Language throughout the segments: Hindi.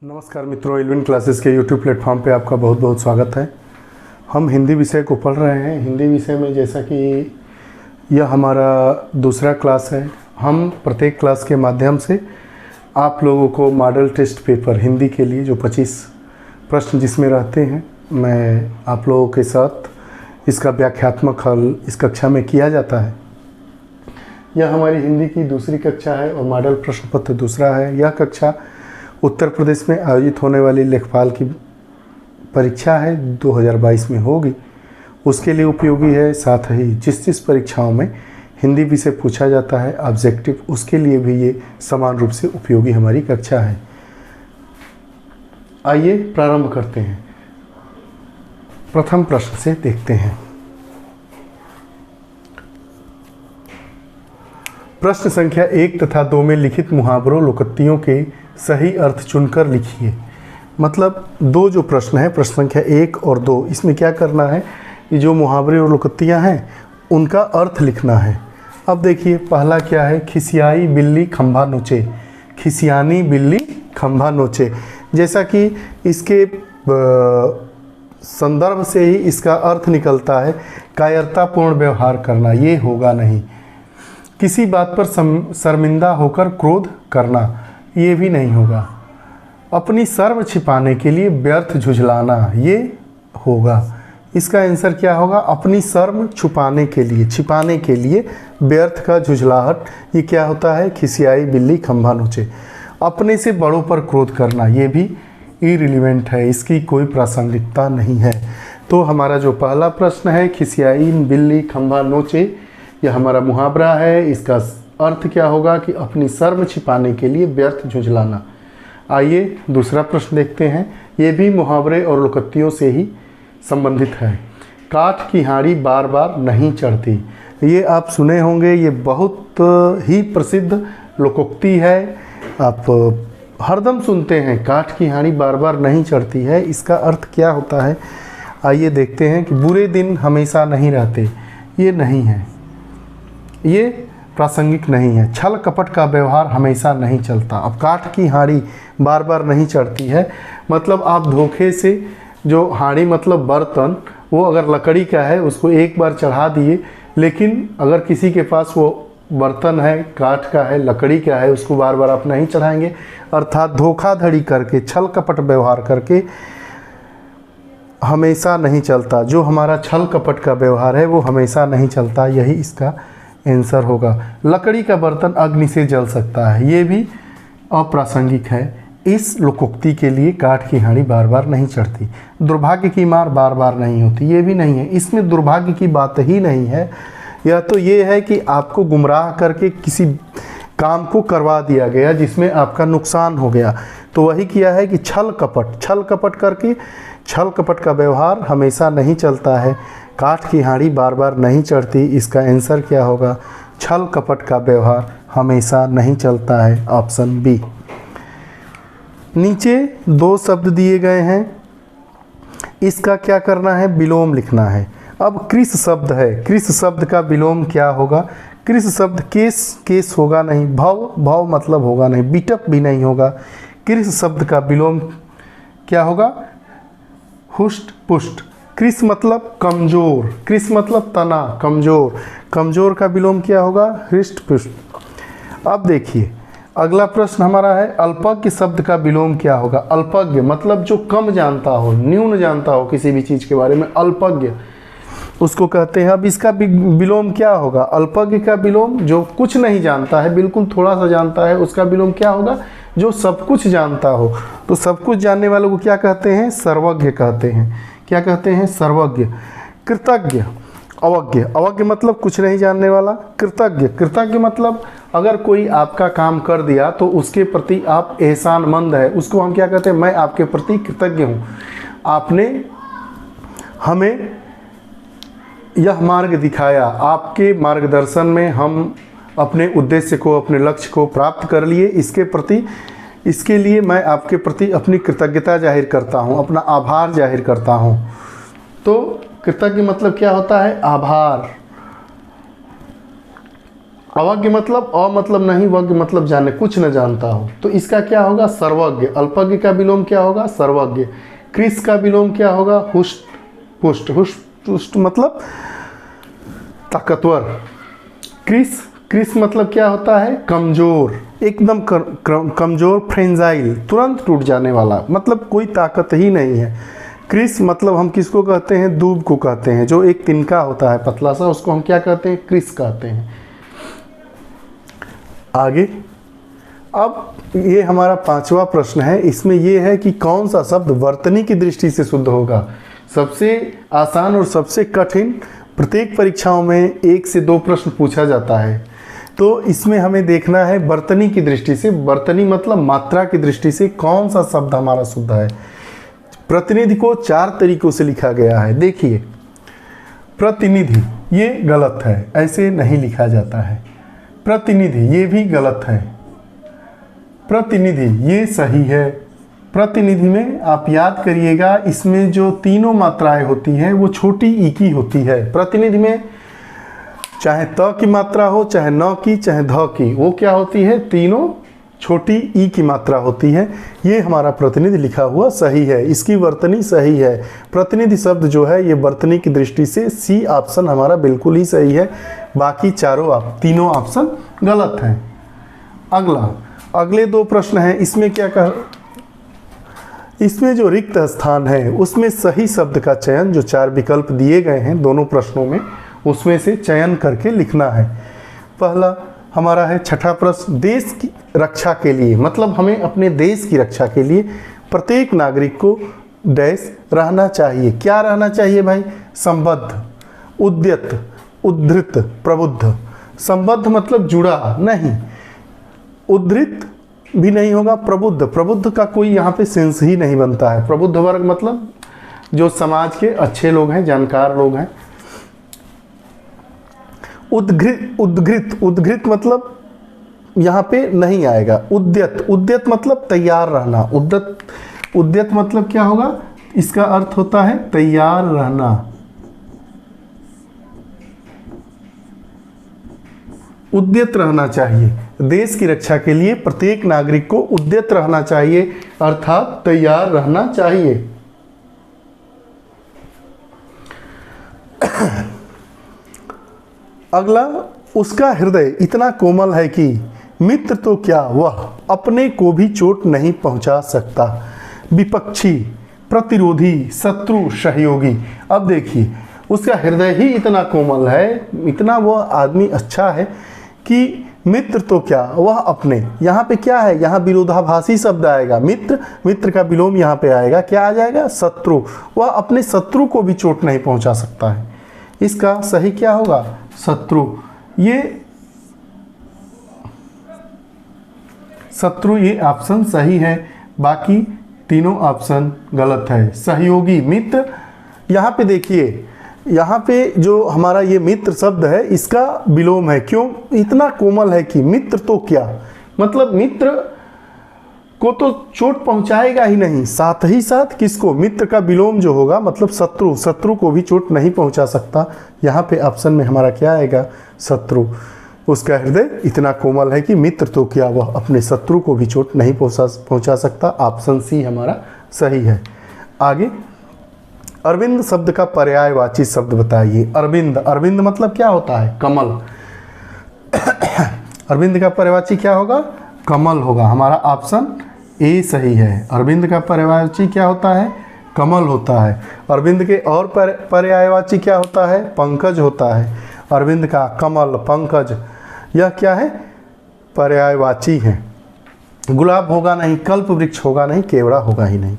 नमस्कार मित्रों, एलविन क्लासेस के यूट्यूब प्लेटफॉर्म पे आपका बहुत बहुत स्वागत है। हम हिंदी विषय को पढ़ रहे हैं। हिंदी विषय में जैसा कि यह हमारा दूसरा क्लास है, हम प्रत्येक क्लास के माध्यम से आप लोगों को मॉडल टेस्ट पेपर हिंदी के लिए जो 25 प्रश्न जिसमें रहते हैं, मैं आप लोगों के साथ इसका व्याख्यात्मक हल इस कक्षा में किया जाता है। यह हमारी हिंदी की दूसरी कक्षा है और मॉडल प्रश्न पत्र दूसरा है। यह कक्षा उत्तर प्रदेश में आयोजित होने वाली लेखपाल की परीक्षा है, 2022 में होगी, उसके लिए उपयोगी है। साथ ही जिस परीक्षाओं में हिंदी विषय पूछा जाता है ऑब्जेक्टिव, उसके लिए भी ये समान रूप से उपयोगी हमारी कक्षा है। आइए प्रारंभ करते हैं। प्रथम प्रश्न से देखते हैं। प्रश्न संख्या 1 तथा 2 में लिखित मुहावरों लोकोक्तियों के सही अर्थ चुनकर लिखिए। मतलब दो जो प्रश्न है, प्रश्न संख्या 1 और 2, इसमें क्या करना है, ये जो मुहावरे और लोकोक्तियाँ हैं उनका अर्थ लिखना है। अब देखिए पहला क्या है, खिसियाई बिल्ली खंभा नोचे। खिसियानी बिल्ली खंभा नोचे, जैसा कि इसके संदर्भ से ही इसका अर्थ निकलता है कायरतापूर्ण व्यवहार करना, ये होगा नहीं। किसी बात पर शर्मिंदा होकर क्रोध करना, ये भी नहीं होगा। अपनी शर्म छिपाने के लिए व्यर्थ झुझलाना, ये होगा। इसका आंसर क्या होगा, अपनी शर्म छुपाने के लिए, छिपाने के लिए व्यर्थ का झुझलाहट, ये क्या होता है, खिसियाई बिल्ली खंभा नोचे। अपने से बड़ों पर क्रोध करना, ये भी इररिलेवेंट है, इसकी कोई प्रासंगिकता नहीं है। तो हमारा जो पहला प्रश्न है, खिसियाई बिल्ली खंभा नोचे, यह हमारा मुहावरा है। इसका अर्थ क्या होगा कि अपनी शर्म छिपाने के लिए व्यर्थ झुझलाना। आइए दूसरा प्रश्न देखते हैं। ये भी मुहावरे और लोकोक्तियों से ही संबंधित है। काठ की हांडी बार बार नहीं चढ़ती, ये आप सुने होंगे, ये बहुत ही प्रसिद्ध लोकोक्ति है, आप हरदम सुनते हैं, काठ की हांडी बार बार नहीं चढ़ती है। इसका अर्थ क्या होता है, आइए देखते हैं कि बुरे दिन हमेशा नहीं रहते, ये नहीं है, ये प्रासंगिक नहीं है। छल कपट का व्यवहार हमेशा नहीं चलता। अब काठ की हांडी बार बार नहीं चढ़ती है, मतलब आप धोखे से जो हांडी मतलब बर्तन, वो अगर लकड़ी का है उसको एक बार चढ़ा दिए, लेकिन अगर किसी के पास वो बर्तन है, काठ का है, लकड़ी का है, उसको बार बार आप नहीं चढ़ाएंगे। अर्थात धोखाधड़ी करके, छल कपट व्यवहार करके हमेशा नहीं चलता। जो हमारा छल कपट का व्यवहार है वो हमेशा नहीं चलता, यही इसका आंसर होगा। लकड़ी का बर्तन अग्नि से जल सकता है, ये भी अप्रासंगिक है। इस लोकोक्ति के लिए काठ की हांडी बार बार नहीं चढ़ती। दुर्भाग्य की मार बार बार नहीं होती, ये भी नहीं है, इसमें दुर्भाग्य की बात ही नहीं है। यह तो ये है कि आपको गुमराह करके किसी काम को करवा दिया गया जिसमें आपका नुकसान हो गया, तो वही किया है कि छल कपट करके, छल कपट का व्यवहार हमेशा नहीं चलता है। काठ की हांडी बार बार नहीं चढ़ती, इसका आंसर क्या होगा, छल कपट का व्यवहार हमेशा नहीं चलता है, ऑप्शन बी। नीचे 2 शब्द दिए गए हैं, इसका क्या करना है, विलोम लिखना है। अब कृष शब्द है, कृष शब्द का विलोम क्या होगा, कृष शब्द केस होगा नहीं, भव मतलब होगा नहीं, बिटअप भी नहीं होगा। कृष शब्द का विलोम क्या होगा, हुष्ट पुष्ट। कृष मतलब कमजोर, कृष मतलब तना, कमजोर, कमजोर का विलोम क्या होगा, हृष्ट पुष्ट। अब देखिए अगला प्रश्न हमारा है, अल्पज्ञ शब्द का विलोम क्या होगा। अल्पज्ञ मतलब जो कम जानता हो, न्यून जानता हो किसी भी चीज़ के बारे में, अल्पज्ञ उसको कहते हैं। अब इसका विलोम क्या होगा, अल्पज्ञ का विलोम जो कुछ नहीं जानता है, बिल्कुल थोड़ा सा जानता है, उसका विलोम क्या होगा, जो सब कुछ जानता हो। तो सब कुछ जानने वालों को क्या कहते हैं, सर्वज्ञ कहते हैं। क्या कहते हैं, सर्वज्ञ। कृतज्ञ, अवज्ञ, अवज्ञ मतलब कुछ नहीं जानने वाला। कृतज्ञ, कृतज्ञ मतलब अगर कोई आपका काम कर दिया तो उसके प्रति आप एहसानमंद है, उसको हम क्या कहते हैं, मैं आपके प्रति कृतज्ञ हूँ, आपने हमें यह मार्ग दिखाया, आपके मार्गदर्शन में हम अपने उद्देश्य को, अपने लक्ष्य को प्राप्त कर लिए, इसके लिए मैं आपके प्रति अपनी कृतज्ञता जाहिर करता हूँ, अपना आभार जाहिर करता हूँ। तो कृतज्ञ मतलब क्या होता है, आभार। अवज्ञ मतलब अ मतलब नहीं, वज्ञ मतलब जाने, कुछ न जानता हो, तो इसका क्या होगा? सर्वज्ञ। अल्पज्ञ का विलोम क्या होगा? सर्वज्ञ। कृष का विलोम क्या होगा? हुष्ट पुष्ट। हुष्ट पुष्ट मतलब ताकतवर। कृष मतलब क्या होता है? कमजोर, एकदम कमजोर, फ्रेंजाइल, तुरंत टूट जाने वाला, मतलब कोई ताकत ही नहीं है। कृष मतलब हम किसको कहते हैं? दूब को कहते हैं, जो एक तिनका होता है पतला सा, उसको हम क्या कहते हैं? कृष कहते हैं। आगे, अब ये हमारा 5वां प्रश्न है। इसमें ये है कि कौन सा शब्द वर्तनी की दृष्टि से शुद्ध होगा। सबसे आसान और सबसे कठिन, प्रत्येक परीक्षाओं में 1 से 2 प्रश्न पूछा जाता है, तो इसमें हमें देखना है वर्तनी की दृष्टि से, वर्तनी मतलब मात्रा की दृष्टि से कौन सा शब्द हमारा शुद्ध है। प्रतिनिधि को 4 तरीकों से लिखा गया है। देखिए, प्रतिनिधि ये गलत है, ऐसे नहीं लिखा जाता है। प्रतिनिधि ये भी गलत है। प्रतिनिधि ये सही है। प्रतिनिधि में आप याद करिएगा, इसमें जो तीनों मात्राएं होती हैं वो छोटी ई की होती है। प्रतिनिधि में चाहे त की मात्रा हो, चाहे न की, चाहे ध की, वो क्या होती है? तीनों छोटी ई की मात्रा होती है। ये हमारा प्रतिनिधि लिखा हुआ सही है, इसकी वर्तनी सही है। प्रतिनिधि शब्द जो है ये वर्तनी की दृष्टि से सी ऑप्शन हमारा बिल्कुल ही सही है, बाकी तीनों ऑप्शन गलत हैं। अगले 2 प्रश्न हैं। इसमें क्या कह, इसमें जो रिक्त स्थान है उसमें सही शब्द का चयन, जो 4 विकल्प दिए गए हैं दोनों प्रश्नों में, उसमें से चयन करके लिखना है। पहला हमारा है 6ठा प्रश्न, देश की रक्षा के लिए, मतलब हमें अपने देश की रक्षा के लिए प्रत्येक नागरिक को डैश रहना चाहिए। क्या रहना चाहिए भाई? संबद्ध, उद्यत, उद्धृत, प्रबुद्ध। संबद्ध मतलब जुड़ा नहीं, उद्धृत भी नहीं होगा, प्रबुद्ध का कोई यहाँ पे सेंस ही नहीं बनता है। प्रबुद्ध वर्ग मतलब जो समाज के अच्छे लोग हैं, जानकार लोग हैं। उद्घृत मतलब यहाँ पे नहीं आएगा। उद्यत मतलब तैयार रहना। उद्यत मतलब क्या होगा? इसका अर्थ होता है तैयार रहना। उद्यत रहना चाहिए। देश की रक्षा के लिए प्रत्येक नागरिक को उद्यत रहना चाहिए, अर्थात तैयार रहना चाहिए। अगला, उसका हृदय इतना कोमल है कि मित्र तो क्या वह अपने को भी चोट नहीं पहुंचा सकता। विपक्षी, प्रतिरोधी, शत्रु, सहयोगी। अब देखिए, उसका हृदय ही इतना कोमल है, इतना वह आदमी अच्छा है कि मित्र तो क्या वह अपने, यहाँ पे क्या है? यहाँ विरोधाभासी शब्द आएगा। मित्र का विलोम यहाँ पे आएगा, क्या आ जाएगा? शत्रु। वह अपने शत्रु को भी चोट नहीं पहुँचा सकता है। इसका सही क्या होगा? शत्रु। ये ऑप्शन सही है, बाकी तीनों ऑप्शन गलत है। सहयोगी, मित्र, यहाँ पे देखिए, यहाँ पे जो हमारा ये मित्र शब्द है इसका विलोम है। क्यों? इतना कोमल है कि मित्र तो क्या, मतलब मित्र को तो चोट पहुंचाएगा ही नहीं, साथ ही साथ किसको? मित्र का विलोम जो होगा मतलब शत्रु को भी चोट नहीं पहुंचा सकता। यहाँ पे ऑप्शन में हमारा क्या आएगा? शत्रु। उसका हृदय इतना कोमल है कि मित्र तो क्या वह अपने शत्रु को भी चोट नहीं पहुंचा सकता। ऑप्शन सी हमारा सही है। आगे, अरविंद शब्द का पर्यायवाची शब्द बताइए। अरविंद मतलब क्या होता है? कमल। अरविंद का पर्यायवाची क्या होगा? कमल होगा। हमारा ऑप्शन ए सही है। अरविंद का पर्यायवाची क्या होता है? कमल होता है। अरविंद के और पर्यायवाची क्या होता है? पंकज होता है। अरविंद का कमल, पंकज, यह क्या है? पर्यायवाची है। गुलाब होगा नहीं, कल्प वृक्ष होगा नहीं, केवड़ा होगा ही नहीं।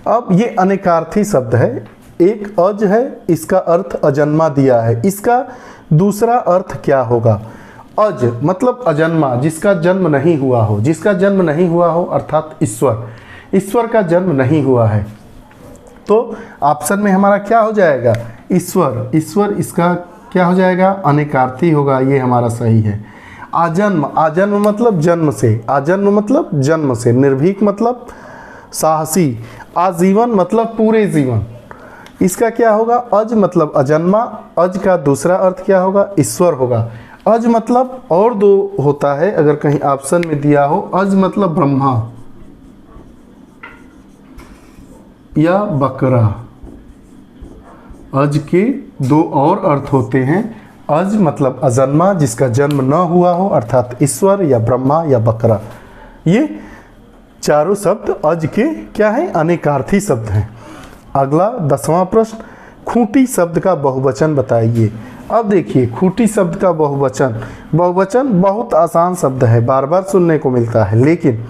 अब ये अनेकार्थी शब्द है। एक अज है, इसका अर्थ अजन्मा दिया है। इसका दूसरा अर्थ क्या होगा? अज मतलब अजन्मा, जिसका जन्म नहीं हुआ हो। जिसका जन्म नहीं हुआ हो अर्थात ईश्वर का जन्म नहीं हुआ है। तो ऑप्शन में हमारा क्या हो जाएगा? ईश्वर इसका क्या हो जाएगा? अनेकार्थी होगा। ये हमारा सही है। आजन्म मतलब जन्म से। आजन्म मतलब जन्म से। निर्भीक मतलब साहसी। आजीवन मतलब पूरे जीवन। इसका क्या होगा? अज मतलब अजन्मा। अज का दूसरा अर्थ क्या होगा? ईश्वर होगा। अज मतलब और दो होता है, अगर कहीं ऑप्शन में दिया हो, अज मतलब ब्रह्मा या बकरा। अज के दो और अर्थ होते हैं। अज मतलब अजन्मा, जिसका जन्म न हुआ हो, अर्थात ईश्वर या ब्रह्मा या बकरा। ये चारों शब्द अज के क्या है, अनेकार्थी शब्द हैं। अगला 10वां प्रश्न, खूंटी शब्द का बहुवचन बताइए। अब देखिए, खूंटी शब्द का बहुवचन, बहुवचन बहुत आसान शब्द है, बार बार सुनने को मिलता है, लेकिन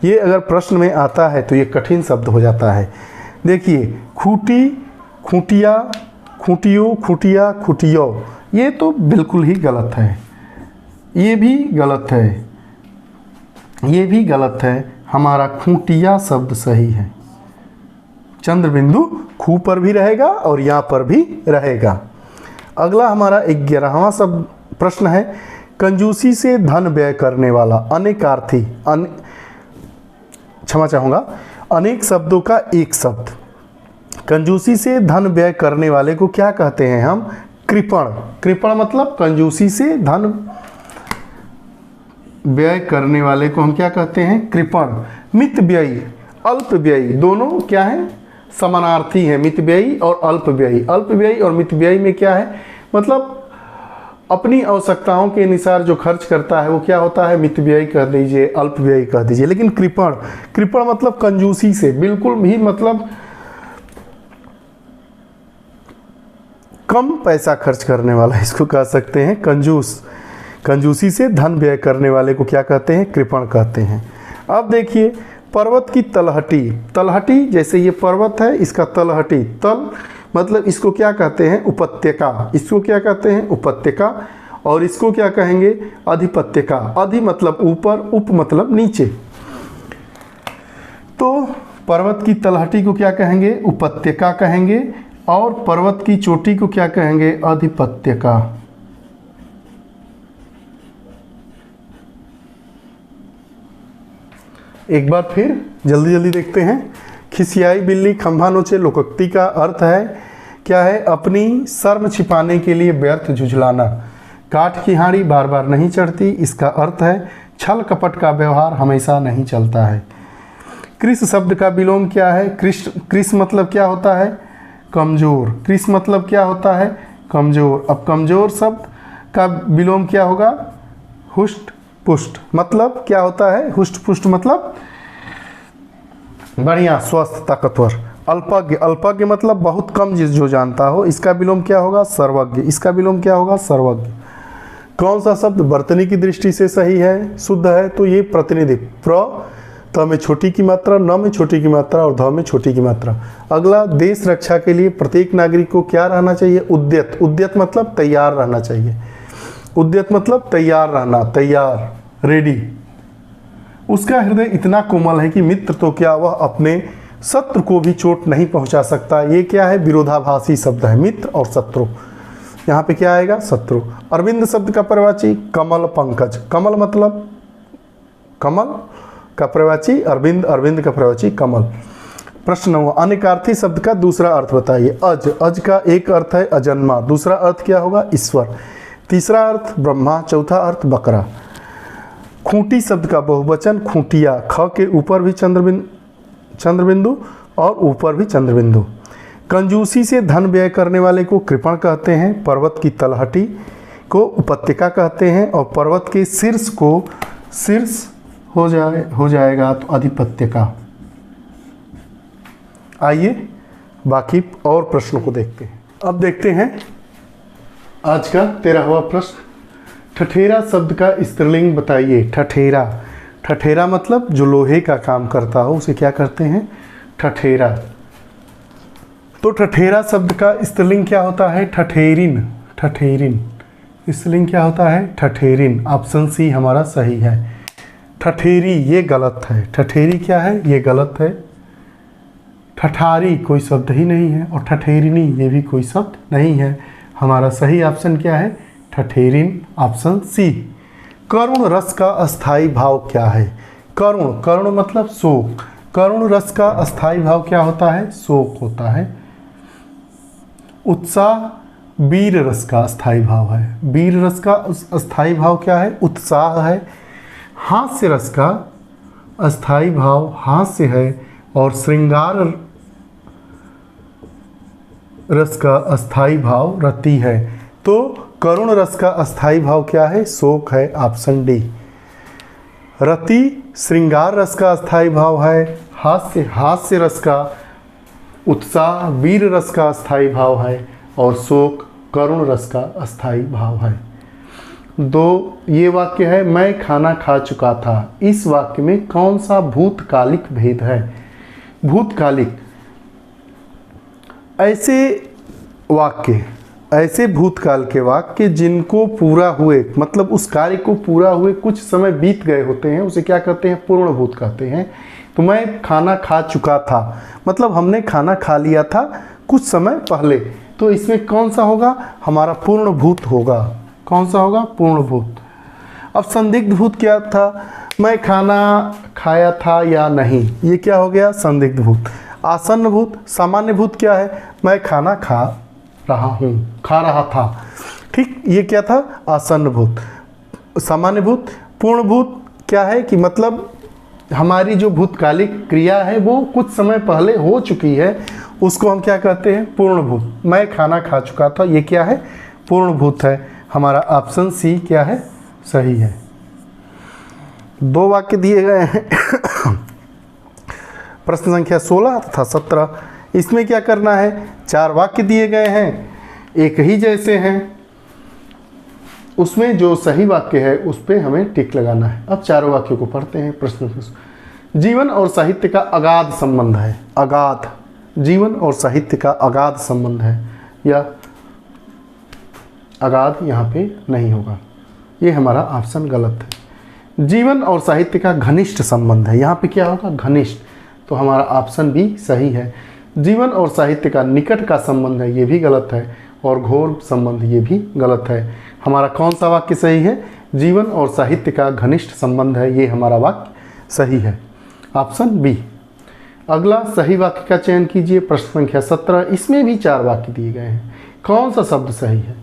ये अगर प्रश्न में आता है तो ये कठिन शब्द हो जाता है। देखिए, खूंटी, खूंटिया, खूंटियो, खूंटिया, खूंटियो, ये तो बिल्कुल ही गलत है। ये भी गलत है, ये भी गलत है। हमारा खूंटिया शब्द सही है। चंद्र बिंदु खू पर भी रहेगा और यहाँ पर भी रहेगा। अगला हमारा 11वां शब्द प्रश्न है, कंजूसी से धन व्यय करने वाला, अनेकार्थी, क्षमा चाहूँगा, अनेक शब्दों का एक शब्द। कंजूसी से धन व्यय करने वाले को क्या कहते हैं हम? कृपण। कृपण मतलब कंजूसी से धन व्यय करने वाले को हम क्या कहते हैं? कृपण। मित व्ययी, अल्प व्ययी, दोनों क्या है? समानार्थी है। मित व्ययी और अल्प व्ययी। अल्प व्ययी और मित व्ययी में क्या है? मतलब अपनी आवश्यकताओं के अनुसार जो खर्च करता है वो क्या होता है? मित व्ययी कह दीजिए, अल्प व्ययी कह दीजिए। लेकिन कृपण, कृपण मतलब कंजूसी से, बिल्कुल भी मतलब कम पैसा खर्च करने वाला, इसको कह सकते हैं कंजूस। कंजूसी से धन व्यय करने वाले को क्या कहते हैं? कृपण कहते हैं। अब देखिए, पर्वत की तलहटी, तलहटी जैसे ये पर्वत है, इसका तलहटी, तल मतलब इसको क्या कहते हैं? उपत्यका। इसको क्या कहते हैं? उपत्यका। और इसको क्या कहेंगे? अधिपत्यका। अधि मतलब ऊपर, उप मतलब नीचे। तो पर्वत की तलहटी को क्या कहेंगे? उपत्यका कहेंगे। और पर्वत की चोटी को क्या कहेंगे? अधिपत्यका। एक बार फिर जल्दी जल्दी देखते हैं। खिसियाई बिल्ली खंभा नोचे लोकोक्ति का अर्थ है क्या है? अपनी शर्म छिपाने के लिए व्यर्थ झुझलाना। काठ की हांडी बार बार नहीं चढ़ती, इसका अर्थ है छल कपट का व्यवहार हमेशा नहीं चलता है। कृष शब्द का विलोम क्या है? कृष मतलब क्या होता है? कमजोर। कृष मतलब क्या होता है? कमजोर। अब कमजोर शब्द का विलोम क्या होगा? हुष्ट पुष्ट। मतलब क्या होता है? हुष्ट पुष्ट मतलब बढ़िया, स्वस्थ, ताकतवर। अल्पज्ञ, अल्पज्ञ मतलब बहुत कम जो जानता हो, इसका विलोम क्या होगा? सर्वज्ञ। इसका विलोम क्या होगा? सर्वज्ञ। कौन सा शब्द वर्तनी की दृष्टि से सही है, शुद्ध है? तो ये प्रतिनिधि। प्र त में छोटी की मात्रा, न में छोटी की मात्रा और ध में छोटी की मात्रा। अगला, देश रक्षा के लिए प्रत्येक नागरिक को क्या रहना चाहिए? उद्यत। उद्यत मतलब तैयार रहना चाहिए। उद्यत मतलब तैयार रहना, तैयार, रेडी। उसका हृदय इतना कोमल है कि मित्र तो क्या, वह अपने शत्रु को भी चोट नहीं पहुंचा सकता। ये क्या है? विरोधाभासी शब्द है, मित्र और शत्रु। यहाँ पे क्या आएगा? शत्रु। अरविंद शब्द का प्रवाची कमल, पंकज। कमल मतलब कमल का प्रवाची अरविंद, अरविंद का प्रवाची कमल। प्रश्न 9, अनेकार्थी शब्द का दूसरा अर्थ बताइए। अज, अज का एक अर्थ है अजन्मा, दूसरा अर्थ क्या होगा? ईश्वर, तीसरा अर्थ ब्रह्मा, चौथा अर्थ बकरा। खूंटी शब्द का बहुवचन खूंटिया। ख के ऊपर भी चंद्रबिंदु और ऊपर भी चंद्रबिंदु। कंजूसी से धन व्यय करने वाले को कृपण कहते हैं। पर्वत की तलहटी को उपत्यका कहते हैं। और पर्वत के शीर्ष को शीर्ष हो जाएगा तो अधिपत्यका। आइए बाकी और प्रश्नों को देखते हैं। अब देखते हैं आज का 13वां प्रश्न। ठठेरा शब्द का स्त्रीलिंग बताइए। ठठेरा, ठठेरा मतलब जो लोहे का काम करता हो उसे क्या करते हैं? ठठेरा। तो ठठेरा शब्द का स्त्रीलिंग क्या होता है? ठठेरिन। ठठेरिन स्त्रीलिंग क्या होता है? ठठेरिन। ऑप्शन सी हमारा सही है। ठठेरी ये गलत है। ठठेरी क्या है? ये गलत है। ठठारी कोई शब्द ही नहीं है और ठठेरिनी ये भी कोई शब्द नहीं है। हमारा सही ऑप्शन क्या है? ठठेरिन, ऑप्शन सी। करुण रस का अस्थाई भाव क्या है? करुण, करुण मतलब शोक। करुण रस का अस्थाई भाव क्या होता है? शोक होता है। उत्साह वीर रस का अस्थाई भाव है। वीर रस का अस्थाई भाव क्या है? उत्साह है। हास्य रस का अस्थाई भाव हास्य है। और श्रृंगार रस का अस्थाई भाव रति है। तो करुण रस का अस्थाई भाव क्या है? शोक है। Option D. रति श्रृंगार रस का अस्थाई भाव है। हास्य रस का उत्साह वीर रस का अस्थाई भाव है। और शोक करुण रस का अस्थाई भाव है। ये वाक्य है, मैं खाना खा चुका था। इस वाक्य में कौन सा भूतकालिक भेद है? भूतकालिक ऐसे भूतकाल के वाक्य जिनको पूरा हुए, मतलब उस कार्य को पूरा हुए कुछ समय बीत गए होते हैं, उसे क्या कहते हैं? पूर्ण भूत कहते हैं। तो मैं खाना खा चुका था, मतलब हमने खाना खा लिया था कुछ समय पहले। तो इसमें कौन सा होगा? हमारा पूर्ण भूत होगा। कौन सा होगा? पूर्ण भूत। अब संदिग्ध भूत क्या था? मैं खाना खाया था या नहीं, ये क्या हो गया? संदिग्ध भूत। आसन्न भूत, सामान्य भूत क्या है? मैं खाना खा रहा था। ठीक, ये क्या था? आसन्न भूत। सामान्य भूत। पूर्ण भूत क्या है कि मतलब हमारी जो भूतकालिक क्रिया है वो कुछ समय पहले हो चुकी है, उसको हम क्या कहते हैं? पूर्ण भूत। मैं खाना खा चुका था, ये क्या है? पूर्ण भूत है। हमारा ऑप्शन सी क्या है? सही है। 2 वाक्य दिए गए हैं प्रश्न संख्या 16 तथा 17। इसमें क्या करना है? 4 वाक्य दिए गए हैं, एक ही जैसे हैं। उसमें जो सही वाक्य है उस पर हमें टिक लगाना है। अब 4 वाक्यों को पढ़ते हैं। प्रश्न, जीवन और साहित्य का अगाध संबंध है। अगाध, जीवन और साहित्य का अगाध संबंध है, या अगाध यहाँ पे नहीं होगा, ये हमारा ऑप्शन गलत है। जीवन और साहित्य का घनिष्ठ संबंध है, यहाँ पे क्या होगा? घनिष्ठ। तो हमारा ऑप्शन भी सही है। जीवन और साहित्य का निकट का संबंध है, ये भी गलत है। और घोर संबंध, ये भी गलत है। हमारा कौन सा वाक्य सही है? जीवन और साहित्य का घनिष्ठ संबंध है, ये हमारा वाक्य सही है। Option B. अगला सही वाक्य का चयन कीजिए। प्रश्न संख्या 17। इसमें भी 4 वाक्य दिए गए हैं। कौन सा शब्द सही है?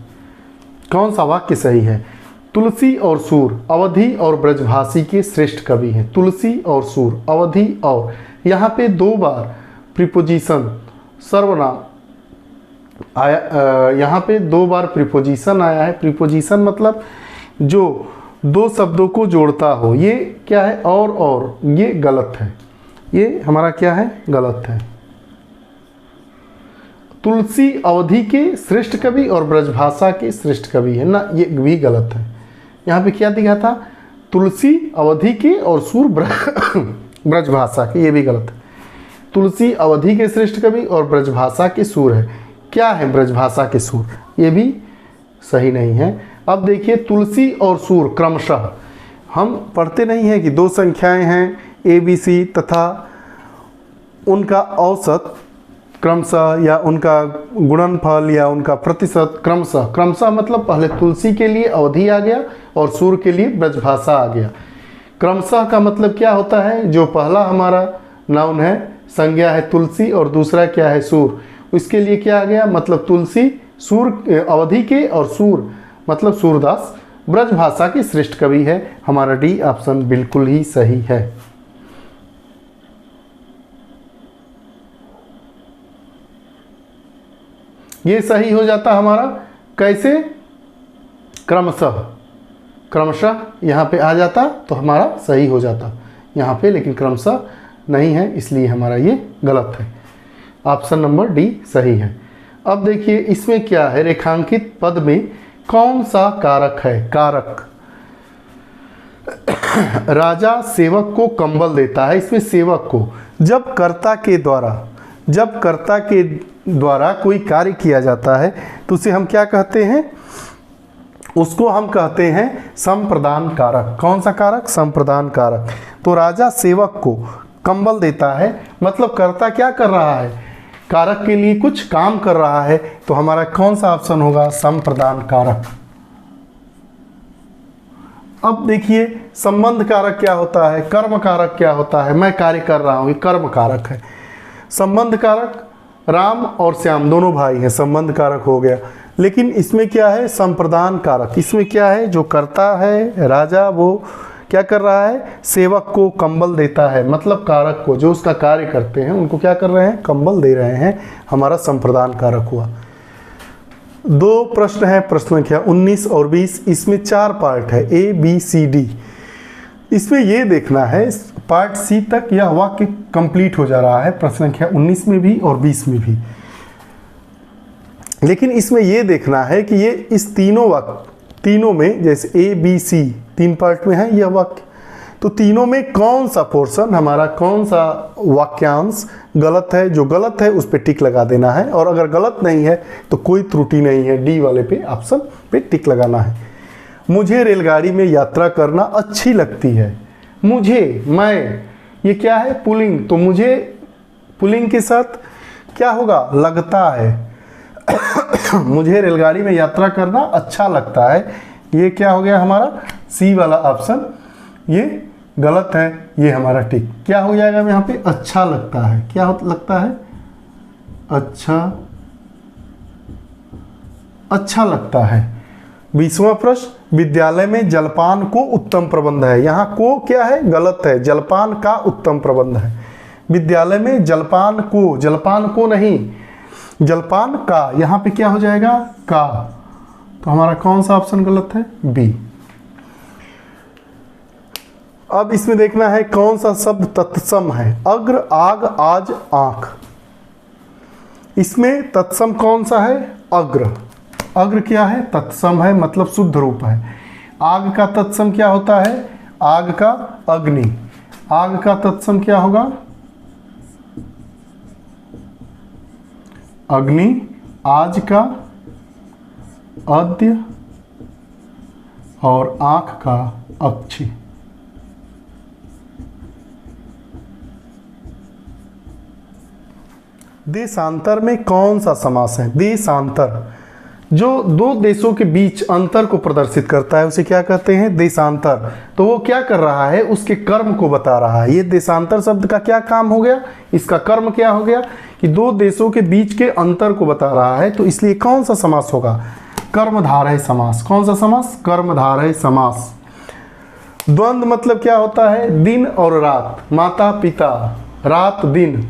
कौन सा वाक्य सही है? तुलसी और सूर अवधि और ब्रजभाषी के श्रेष्ठ कवि हैं। तुलसी और सूर, अवधि और, यहाँ पे 2 बार प्रीपोजिशन सर्वनाम आया, यहाँ पे 2 बार प्रीपोजिशन आया है। प्रीपोजिशन मतलब जो 2 शब्दों को जोड़ता हो। ये क्या है? और ये गलत है। ये हमारा क्या है? गलत है। तुलसी अवधि के श्रेष्ठ कवि और ब्रजभाषा के श्रेष्ठ कवि है ना, ये भी गलत है। यहाँ पे क्या दिखा था? तुलसी अवधि के और सूर ब्रजभाषा के, ये भी गलत है। तुलसी अवधि के श्रेष्ठ कवि और ब्रजभाषा के सूर है। क्या है ब्रजभाषा के सूर? ये भी सही नहीं है। अब देखिए, तुलसी और सूर क्रमशः, हम पढ़ते नहीं हैं कि 2 संख्याएं हैं ABC तथा उनका औसत क्रमशः, या उनका गुणनफल, या उनका प्रतिशत क्रमशः मतलब पहले तुलसी के लिए अवधि आ गया और सूर के लिए ब्रजभाषा आ गया। क्रमशः का मतलब क्या होता है? जो पहला हमारा नाउन है, संज्ञा है तुलसी, और दूसरा क्या है? सूर। इसके लिए क्या आ गया? मतलब तुलसी, सूर, अवधि के और सूर मतलब सूरदास ब्रजभाषा के श्रेष्ठ कवि है। हमारा डी ऑप्शन बिल्कुल ही सही है। ये सही हो जाता हमारा कैसे? क्रमशः यहाँ पे आ जाता तो हमारा सही हो जाता यहाँ पे, लेकिन क्रमशः नहीं है, इसलिए हमारा ये गलत है। ऑप्शन नंबर डी सही है। अब देखिए, इसमें क्या है? रेखांकित पद में कौन सा कारक है? कारक, राजा सेवक को कंबल देता है। इसमें सेवक को जब कर्ता के द्वारा कोई कार्य किया जाता है तो उसे हम क्या कहते हैं? उसको हम कहते हैं संप्रदान कारक। कौन सा कारक? संप्रदान कारक। तो राजा सेवक को कंबल देता है, मतलब कर्ता क्या कर रहा है? कारक के लिए कुछ काम कर रहा है। तो हमारा कौन सा ऑप्शन होगा? संप्रदान कारक। अब देखिए, संबंध कारक क्या होता है? कर्म कारक क्या होता है? मैं कार्य कर रहा हूँ, ये कर्म कारक है। संबंध कारक, राम और श्याम दोनों भाई हैं, संबंध कारक हो गया। लेकिन इसमें क्या है, संप्रदान कारक। इसमें क्या है, जो करता है राजा वो क्या कर रहा है, सेवक को कंबल देता है, मतलब कारक को, जो उसका कार्य करते हैं उनको क्या कर रहे हैं, कंबल दे रहे हैं, हमारा संप्रदान कारक हुआ। 2 प्रश्न है, प्रश्न संख्या 19 और 20। इसमें 4 पार्ट है, A B C D। इसमें ये देखना है पार्ट सी तक यह वाक्य कंप्लीट हो जा रहा है, प्रश्न संख्या 19 में भी और 20 में भी। लेकिन इसमें ये देखना है कि ये इस तीनों में, जैसे A B C 3 पार्ट में है यह वाक्य, तो तीनों में कौन सा पोर्शन हमारा, कौन सा वाक्यांश गलत है, जो गलत है उस पर टिक लगा देना है, और अगर गलत नहीं है तो कोई त्रुटि नहीं है, डी वाले पे ऑप्शन पे टिक लगाना है। मुझे रेलगाड़ी में यात्रा करना अच्छी लगती है। मुझे, मैं, ये क्या है, पुल्लिंग, तो मुझे पुल्लिंग के साथ क्या होगा, लगता है। मुझे रेलगाड़ी में यात्रा करना अच्छा लगता है, ये क्या हो गया हमारा, सी वाला ऑप्शन ये गलत है, ये हमारा टिक क्या हो जाएगा यहाँ पे, अच्छा लगता है। क्या लगता है, अच्छा लगता है। 20वां प्रश्न, विद्यालय में जलपान को उत्तम प्रबंध है। यहाँ को क्या है, गलत है, जलपान का उत्तम प्रबंध है। विद्यालय में जलपान को नहीं, जलपान का, यहाँ पे क्या हो जाएगा, का, तो हमारा कौन सा ऑप्शन गलत है, बी। अब इसमें देखना है कौन सा शब्द तत्सम है, अग्र, आग, आज, आंख। इसमें तत्सम कौन सा है, अग्र। अग्र क्या है, तत्सम है, मतलब शुद्ध रूप है। आग का तत्सम क्या होता है, आग का अग्नि। आग का तत्सम क्या होगा, अग्नि। आज का अद्य, और आंख का अक्षी। देशांतर में कौन सा समास है, देशांतर, जो 2 देशों के बीच अंतर को प्रदर्शित करता है उसे क्या कहते हैं, देशांतर। तो वो क्या कर रहा है, उसके कर्म को बता रहा है। ये देशांतर शब्द का क्या काम हो गया, इसका कर्म क्या हो गया कि 2 देशों के बीच के अंतर को बता रहा है, तो इसलिए कौन सा समास होगा, कर्मधारय समास। कौन सा समास, कर्मधारय समास। द्वंद्व मतलब क्या होता है, दिन और रात, माता पिता, रात दिन,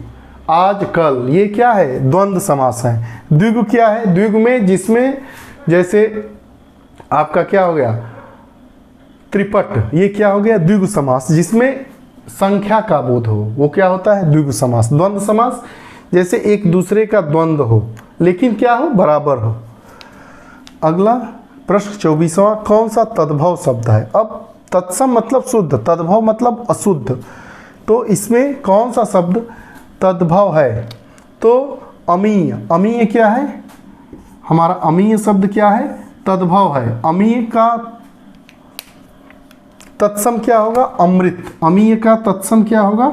आज कल, ये क्या है, द्वंद्व समास है। द्विगु क्या है, द्विगु में जिसमें जैसे आपका क्या हो गया, त्रिपट, ये क्या हो गया, द्विगु समास, जिसमें संख्या का बोध हो, वो क्या होता है, द्विगु समास। द्वंद्व समास जैसे एक दूसरे का द्वंद्व हो लेकिन क्या हो, बराबर हो। अगला प्रश्न 24वां, कौन सा तद्भव शब्द है। अब तत्सम मतलब शुद्ध, तद्भव मतलब अशुद्ध, तो इसमें कौन सा शब्द तद्भव है, तो अमीय। अमीय क्या है, हमारा अमीय शब्द क्या है, तद्भव है। अमीय का तत्सम क्या होगा, अमृत। अमीय का तत्सम क्या होगा,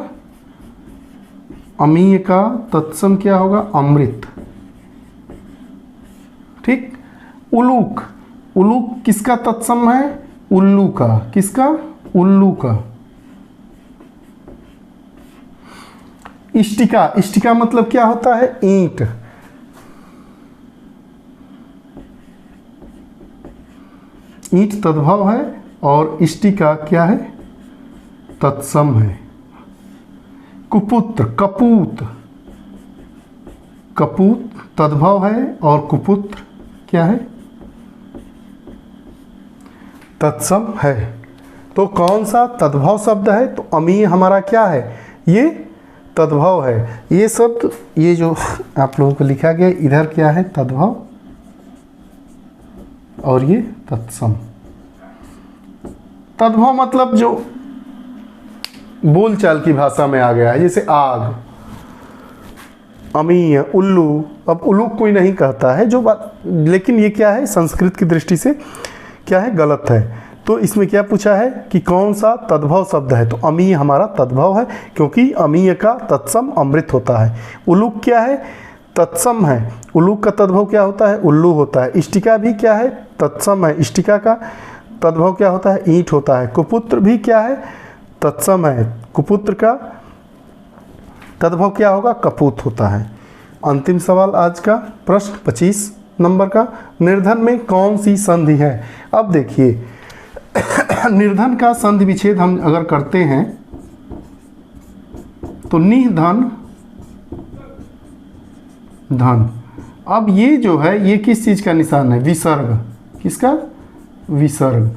अमीय का तत्सम क्या होगा, अमृत। ठीक। उलूक, उलूक किसका तत्सम है, उल्लू का। किसका, उल्लू का। इष्टिका, इष्टिका मतलब क्या होता है, ईंट। ईंट तद्भव है और इष्टिका क्या है, तत्सम है। कुपुत्र, कपूत, कपूत तद्भव है और कुपुत्र क्या है, तत्सम है। तो कौन सा तद्भव शब्द है, तो अमीय हमारा क्या है, ये तद्भव है। ये शब्द, ये जो आप लोगों को लिखा गया इधर क्या है, तद्भव, और ये तत्सम। तद्भव मतलब जो बोलचाल की भाषा में आ गया है, जैसे आग, अमीय, उल्लू। अब उल्लू कोई नहीं कहता है जो बात, लेकिन ये क्या है, संस्कृत की दृष्टि से क्या है, गलत है। तो इसमें क्या पूछा है कि कौन सा तद्भव शब्द है, तो अमीय हमारा तद्भव है, क्योंकि अमीय का तत्सम अमृत होता है। उलूक क्या है, तत्सम है। उलूक का तद्भव क्या होता है, उल्लू होता है। इष्टिका भी क्या है, तत्सम है। इष्टिका का तद्भव क्या होता है, ईंट होता है। कुपुत्र भी क्या है, तत्सम है। कुपुत्र का तद्भव क्या होगा, कपूत होता है। अंतिम सवाल आज का प्रश्न 25 नंबर का निर्धन में कौन सी संधि है? अब देखिए निर्धन का संधि विच्छेद हम अगर करते हैं तो निधन धन। अब ये जो है ये किस चीज का निशान है? विसर्ग। किसका? विसर्ग।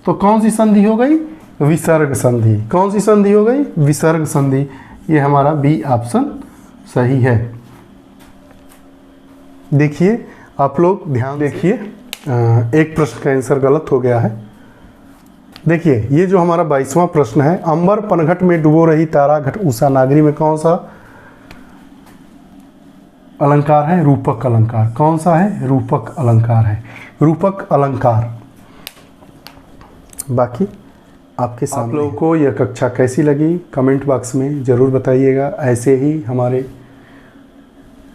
तो कौन सी संधि हो गई? विसर्ग संधि। कौन सी संधि हो गई? विसर्ग संधि। ये हमारा बी ऑप्शन सही है। देखिए आप लोग ध्यान देखिए, एक प्रश्न का आंसर गलत हो गया है। देखिए ये जो हमारा 22वां प्रश्न है, अंबर पनघट में डुबो रही तारा घट उषा नागरी में कौन सा अलंकार है? रूपक अलंकार। कौन सा है? रूपक अलंकार है। रूपक अलंकार। बाकी आपके सामने। आप लोगों को यह कक्षा कैसी लगी कमेंट बॉक्स में ज़रूर बताइएगा। ऐसे ही हमारे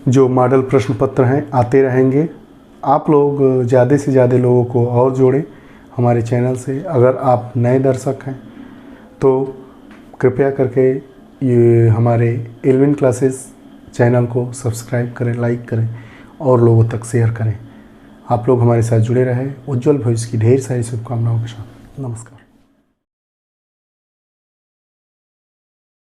जो मॉडल प्रश्न पत्र हैं आते रहेंगे। आप लोग ज़्यादा से ज़्यादा लोगों को और जोड़ें हमारे चैनल से। अगर आप नए दर्शक हैं तो कृपया करके ये हमारे एल्विन क्लासेस चैनल को सब्सक्राइब करें, लाइक करें और लोगों तक शेयर करें। आप लोग हमारे साथ जुड़े रहें। उज्जवल भविष्य की ढेर सारी शुभकामनाओं के साथ। नमस्कार।